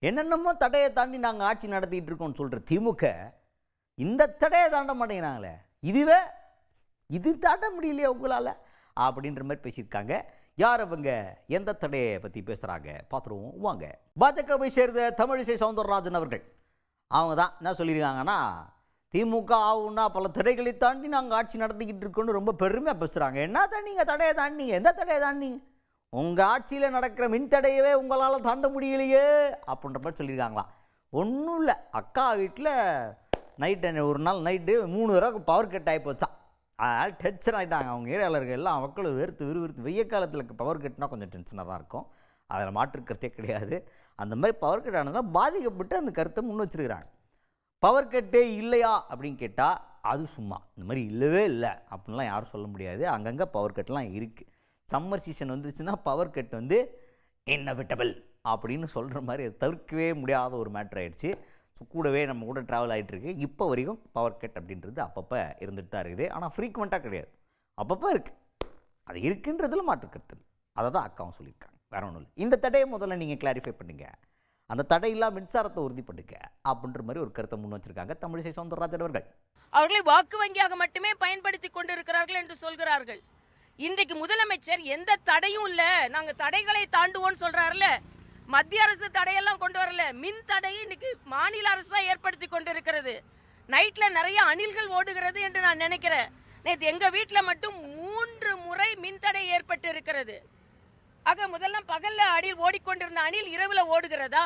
என்னென்னமோ தடையை தாண்டி நாங்கள் ஆட்சி நடத்திட்டு இருக்கோம்னு சொல்கிற திமுக இந்த தடையை தாண்ட மாட்டேங்கிறாங்களே, இது தாண்ட முடியலையே உங்களால் அப்படின்ற மாதிரி பேசியிருக்காங்க. யார் அவங்க, எந்த தடையை பற்றி பேசுகிறாங்க பார்த்துருவோம் வாங்க. பாஜகவை சேர்ந்த தமிழிசை சவுந்தரராஜன் அவர்கள் அவங்க தான் என்ன சொல்லியிருக்காங்கன்னா, திமுக ஆகுன்னா பல தடைகளை தாண்டி நாங்கள் ஆட்சி நடத்திக்கிட்டு இருக்கோன்னு ரொம்ப பெருமையாக பேசுகிறாங்க. என்ன தாண்டிங்க தடையை தாண்டிங்க, எந்த தடையை தாண்டிங்க, உங்கள் ஆட்சியில் நடக்கிற மின் தடையவே உங்களால் தாண்ட முடியலையே அப்படின்ற மாதிரி சொல்லியிருக்காங்களாம். ஒன்றும் இல்லை, அக்கா வீட்டில் ஒரு நாள் நைட்டு 3 தடவை பவர் கட் ஆகி போச்சா. அதனால் டென்ஷன் ஆகிட்டாங்க அவங்க ஏரியாவில் இருக்க எல்லாம் மக்களும் விறுவிறுத்து. வெய்ய காலத்தில் பவர் கட்னா கொஞ்சம் டென்ஷனாக தான் இருக்கும், அதில் மாற்றுக்கிறதே கிடையாது. அந்த மாதிரி பவர் கட் ஆனதுனால் பாதிக்கப்பட்டு அந்த கருத்தை முன் வச்சுருக்கிறாங்க. பவர் கட்டே இல்லையா அப்படின்னு கேட்டால் அது சும்மா, இந்த மாதிரி இல்லவே இல்லை அப்படின்லாம் யாரும் சொல்ல முடியாது. அங்கங்கே பவர் கட்லாம் இருக்குது. சம்மர் சீசன் வந்துச்சுன்னா பவர் கட் இன்னெவிட்டபிள் அப்படின்னு சொல்கிற மாதிரி அது தவிர்க்கவே முடியாத ஒரு மேட்ரு ஆகிடுச்சு. ஸோ கூடவே நம்ம கூட ட்ராவல் ஆகிட்டுருக்கு. இப்போ வரைக்கும் பவர் கட் அப்படின்றது அப்பப்போ இருந்துட்டு தான் இருக்குது. ஆனால் ஃப்ரீக்வெண்ட்டாக கிடையாது, அப்பப்போ இருக்குது. அது இருக்குன்றதில் மாற்றுக்கிறது அதை தான் அக்காவும் சொல்லியிருக்காங்க, வேற ஒன்றும் இல்லை. இந்த தடையை முதல்ல நீங்கள் கிளாரிஃபை பண்ணுங்க, அந்த தடையில்லா மின்சாரத்தை உறுதி பண்ணுங்க அப்படின்ற மாதிரி ஒரு கருத்தை முன் வச்சிருக்காங்க தமிழிசை சவுந்தரராஜன் அவர்கள். அவர்களை வாக்கு வங்கியாக மட்டுமே பயன்படுத்தி கொண்டிருக்கிறார்கள் என்று சொல்கிறார்கள். இன்றைக்கு முதலமைச்சர் எந்த தடையும் இல்ல, நாங்க தடைகளை தாண்டுவோம் சொல்றாருல. மத்திய அரசு தடையெல்லாம் கொண்டு வரல, மின் தடையை இன்னைக்கு மாநில அரசு தான் ஏற்படுத்தி கொண்டிருக்கிறது. நைட்ல நிறைய அணில்கள் ஓடுகிறது என்று நான் நினைக்கிறேன். நேற்று எங்க வீட்டுல மட்டும் 3 முறை மின் தடை ஏற்பட்டு இருக்கிறது. ஆக முதல்ல பகல்ல அணில் ஓடிக்கொண்டிருந்த அணில் இரவுல ஓடுகிறதா?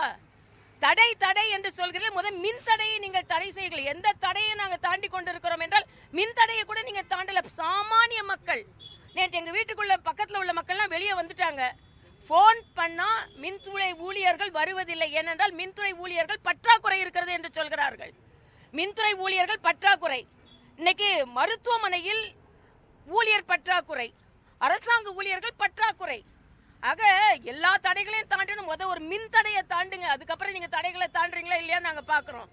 தடை தடை என்று சொல்கிறீர்கள், முதல் மின் தடையை நீங்கள் தடை செய்யுங்கள். எந்த தடையை நாங்கள் தாண்டி கொண்டிருக்கிறோம் என்றால் மின் தடையை கூட நீங்க தாண்டல. சாமானிய மக்கள், நேற்று எங்க வீட்டுக்குள்ள பக்கத்துல உள்ள மக்கள்லாம் வெளியே வந்துட்டாங்க. போன் பண்ணா மின்துறை ஊழியர்கள் வருவதில்லை, ஏனென்றால் மின்துறை ஊழியர்கள் பற்றாக்குறை இருக்கிறது என்று சொல்கிறார்கள். மின்துறை ஊழியர்கள் பற்றாக்குறை, இன்னைக்கு மருத்துவமனையில் ஊழியர் பற்றாக்குறை, அரசாங்க ஊழியர்கள் பற்றாக்குறை. ஆக எல்லா தடைகளையும் தாண்டணும். ஒரு மின் தடையை தாண்டுங்க, அதுக்கப்புறம் நீங்க தடைகளை தாண்டுறீங்களா இல்லையா நாங்க பாக்குறோம்.